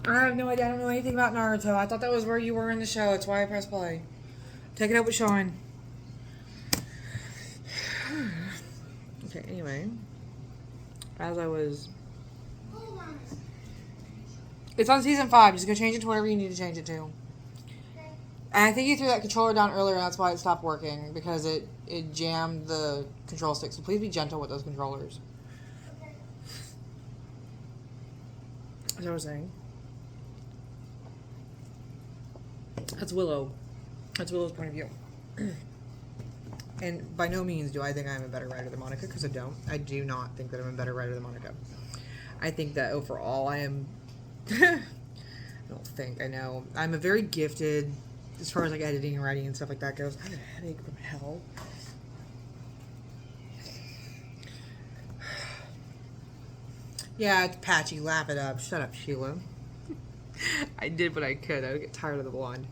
I have no idea. I don't know anything about Naruto. I thought that was where you were in the show. That's why I pressed play. Take it up with Sean. Okay, anyway. As I was... It's on season 5. Just go change it to whatever you need to change it to. And I think you threw that controller down earlier, and that's why it stopped working. Because it jammed the control stick. So please be gentle with those controllers. As I was saying. That's Willow. That's Willow's point of view. And by no means do I think I'm a better writer than Monica, because I don't. I do not think that I'm a better writer than Monica. I think that overall I am... I don't think, I know. I'm a very gifted, as far as like editing and writing and stuff like that goes. I have a headache from hell. Yeah, it's patchy. Laugh it up. Shut up, Sheila. I did what I could. I would get tired of the blonde.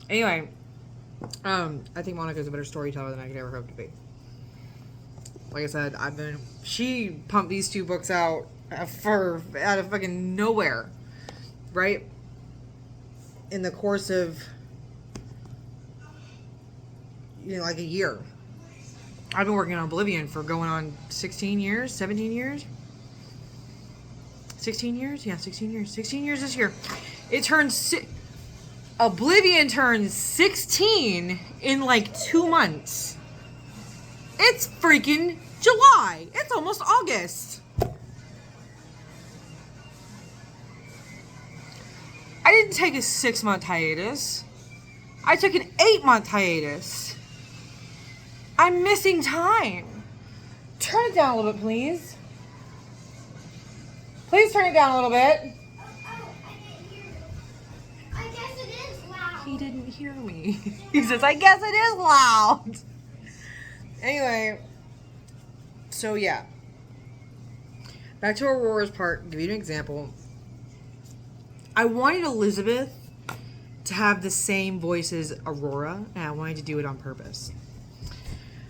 Anyway, I think Monica's a better storyteller than I could ever hope to be. Like I said, she pumped these 2 books out out of fucking nowhere, right? In the course of, like a year. I've been working on Oblivion for going on 16 years, 17 years. 16 years? Yeah, 16 years. 16 years this year. Oblivion turns 16 in like 2 months. It's freaking July. It's almost August. I didn't take a 6-month hiatus. I took an 8-month hiatus. I'm missing time. Turn it down a little bit, please. Please turn it down a little bit. He didn't hear me. He says, I guess it is loud. Anyway, so yeah. Back to Aurora's part, give you an example. I wanted Elizabeth to have the same voice as Aurora, and I wanted to do it on purpose.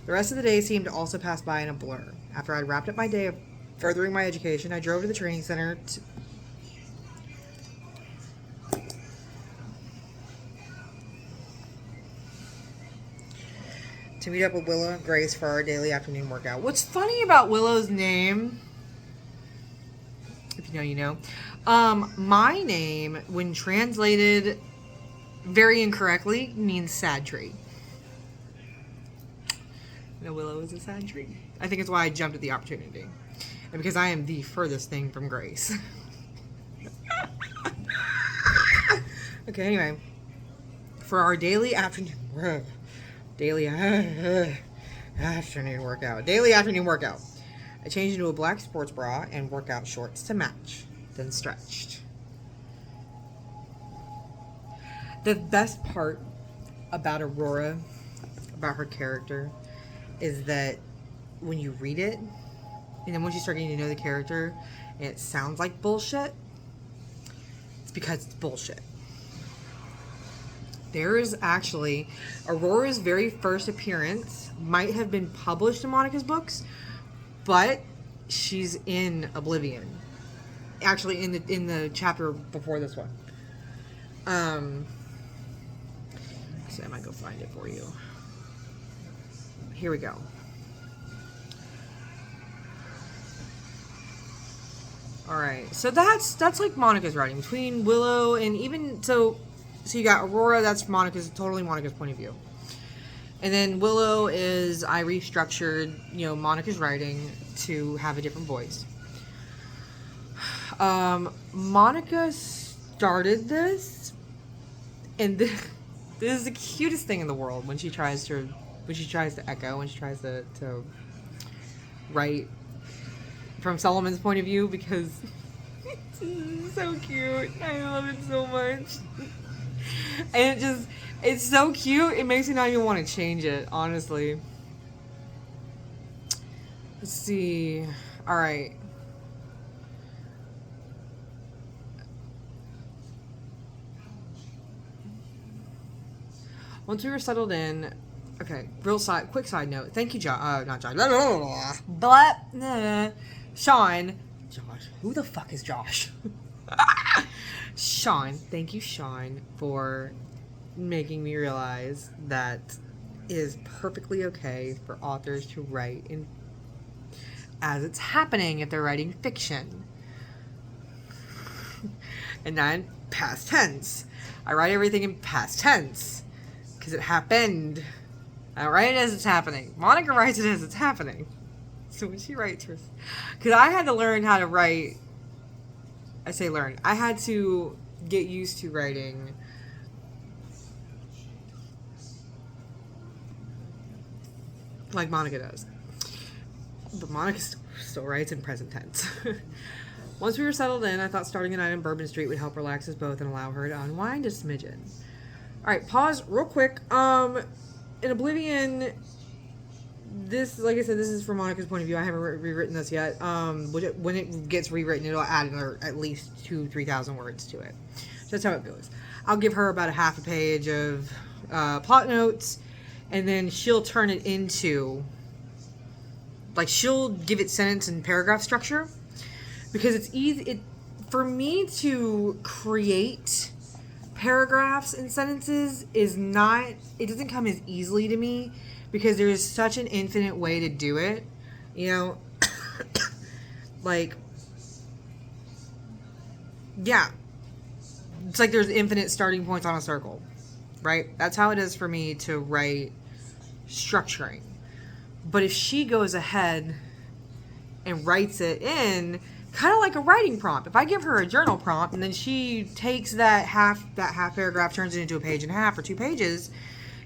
The rest of the day seemed to also pass by in a blur. After I'd wrapped up my day of furthering my education, I drove to the training center to meet up with Willow and Grace for our daily afternoon workout. What's funny about Willow's name, if you know, you know. My name, when translated very incorrectly, means sad tree. No, Willow is a sad tree. I think it's why I jumped at the opportunity. And because I am the furthest thing from Grace. Okay, anyway. For our daily afternoon workout. Daily afternoon workout. I changed into a black sports bra and workout shorts to match. Then stretched. The best part about Aurora, about her character, is that when you read it, and then once you start getting to know the character, and it sounds like bullshit, it's because it's bullshit. There is actually, Aurora's very first appearance might have been published in Monica's books, but she's in Oblivion. Actually, in the chapter before this one. So I might go find it for you. Here we go. Alright, so that's like Monica's writing. Between Willow and even, so you got Aurora, that's totally Monica's point of view. And then Willow is, I restructured, Monica's writing to have a different voice. Monica started this, and this is the cutest thing in the world when she tries to echo, when she tries to write from Solomon's point of view, because it's so cute. I love it so much. And it's so cute, it makes me not even want to change it, honestly. Let's see. Alright. Once we were settled in, okay, quick side note. Thank you, Josh. Not Josh. Josh, who the fuck is Josh? Sean, thank you, Sean, for making me realize that it is perfectly okay for authors to write in as it's happening if they're writing fiction. And not in past tense. I write everything in past tense because it happened. I don't write it as it's happening. Monica writes it as it's happening. So when she writes her... Because I had to learn how to write... I say learn. I had to get used to writing... like Monica does. But Monica still writes in present tense. Once we were settled in, I thought starting a night on Bourbon Street would help relax us both and allow her to unwind a smidgen. Alright, pause real quick. In Oblivion, this, like I said, this is from Monica's point of view. I haven't rewritten this yet. When it gets rewritten, it'll add another at least 2,000-3,000 words to it. So that's how it goes. I'll give her about a half a page of plot notes, and then she'll turn it into, like, she'll give it sentence and paragraph structure, because it's easy for me to create paragraphs and sentences is not, it doesn't come as easily to me because there's such an infinite way to do it, you know. Like, yeah, it's like there's infinite starting points on a circle, right? That's how it is for me to write structuring. But if she goes ahead and writes it in kind of like a writing prompt, if I give her a journal prompt and then she takes that half paragraph, turns it into a page and a half or 2 pages,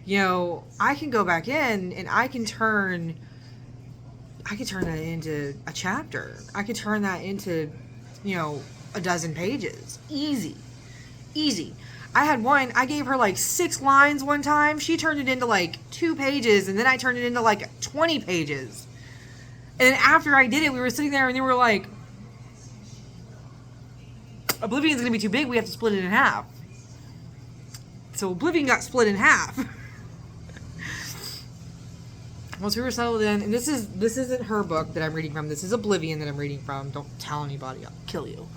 you know, I can go back in and I can turn that into a chapter. I could turn that into, you know, a dozen pages. Easy. I had one, I gave her like 6 lines one time. She turned it into like 2 pages, and then I turned it into like 20 pages. And then after I did it, we were sitting there and they were like, Oblivion's gonna be too big, we have to split it in half. So Oblivion got split in half. Once we were settled in, and this isn't her book that I'm reading from, this is Oblivion that I'm reading from. Don't tell anybody, I'll kill you.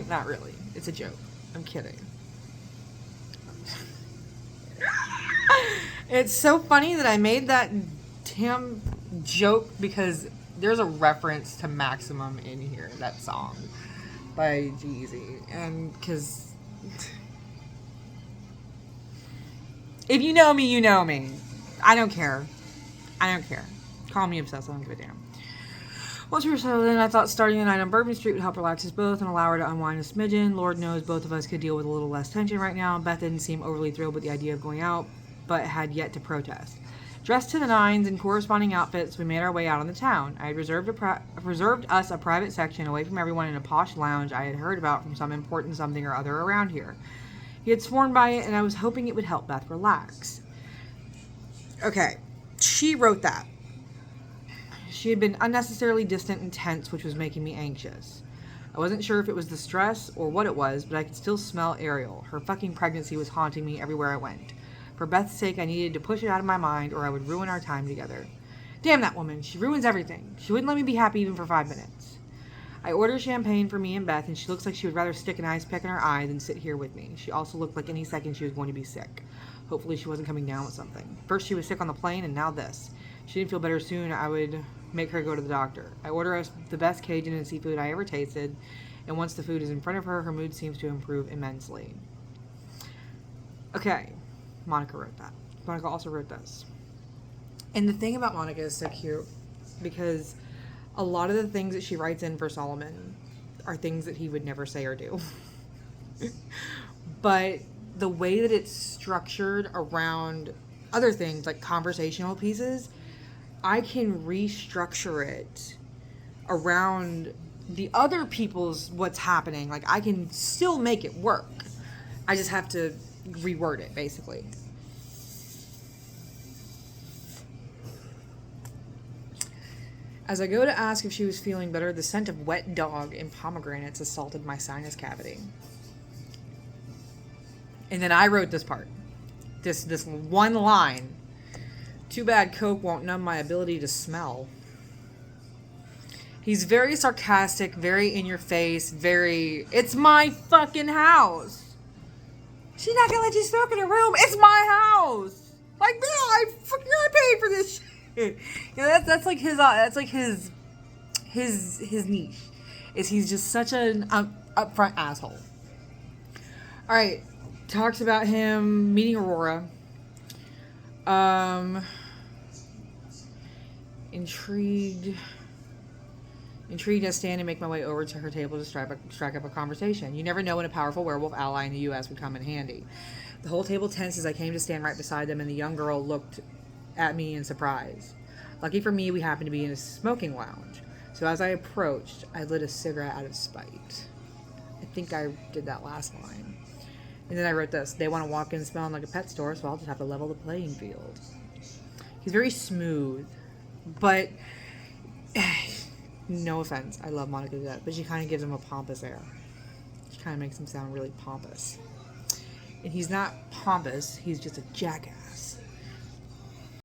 Not really. It's a joke. I'm kidding. It's so funny that I made that damn joke because there's a reference to Maximum in here, that song by Jeezy. And because if you know me, you know me. I don't care. Call me obsessed, I don't give a damn. Once we were settled in, I thought starting the night on Bourbon Street would help relax us both and allow her to unwind a smidgen. Lord knows both of us could deal with a little less tension right now. Beth didn't seem overly thrilled with the idea of going out, but had yet to protest. Dressed to the nines in corresponding outfits, we made our way out on the town. I had reserved us a private section away from everyone in a posh lounge I had heard about from some important something or other around here. He had sworn by it, and I was hoping it would help Beth relax. Okay, she wrote that. She had been unnecessarily distant and tense, which was making me anxious. I wasn't sure if it was the stress or what it was, but I could still smell Ariel. Her fucking pregnancy was haunting me everywhere I went. For Beth's sake, I needed to push it out of my mind, or I would ruin our time together. Damn that woman. She ruins everything. She wouldn't let me be happy even for 5 minutes. I ordered champagne for me and Beth, and she looks like she would rather stick an ice pick in her eye than sit here with me. She also looked like any second she was going to be sick. Hopefully she wasn't coming down with something. First she was sick on the plane, and now this. She didn't feel better soon. I would make her go to the doctor. I order us the best Cajun and seafood I ever tasted, and once the food is in front of her, her mood seems to improve immensely. Okay, Monica wrote that. Monica also wrote this. And the thing about Monica is so cute, because a lot of the things that she writes in for Solomon are things that he would never say or do. But the way that it's structured around other things, like conversational pieces, I can restructure it around the other people's what's happening. Like, I can still make it work. I just have to reword it, basically. As I go to ask if she was feeling better, the scent of wet dog and pomegranates assaulted my sinus cavity. And then I wrote this part. This one line. Too bad Coke won't numb my ability to smell. He's very sarcastic, very in your face, very, it's my fucking house. She's not gonna let you smoke in her room. It's my house. Like, man, I paid for this shit. You know, that's like his niche. Is he's just such an upfront asshole. All right, talks about him meeting Aurora. Intrigued, I stand and make my way over to her table to strike up a conversation. You never know when a powerful werewolf ally in the U.S. would come in handy. The whole table tensed as I came to stand right beside them, and the young girl looked at me in surprise. Lucky for me, we happened to be in a smoking lounge. So as I approached, I lit a cigarette out of spite. I think I did that last line. And then I wrote this: they want to walk in smelling like a pet store, so I'll just have to level the playing field. He's very smooth, but no offense, I love Monica to death, but she kind of gives him a pompous air. She kind of makes him sound really pompous. And he's not pompous, he's just a jackass.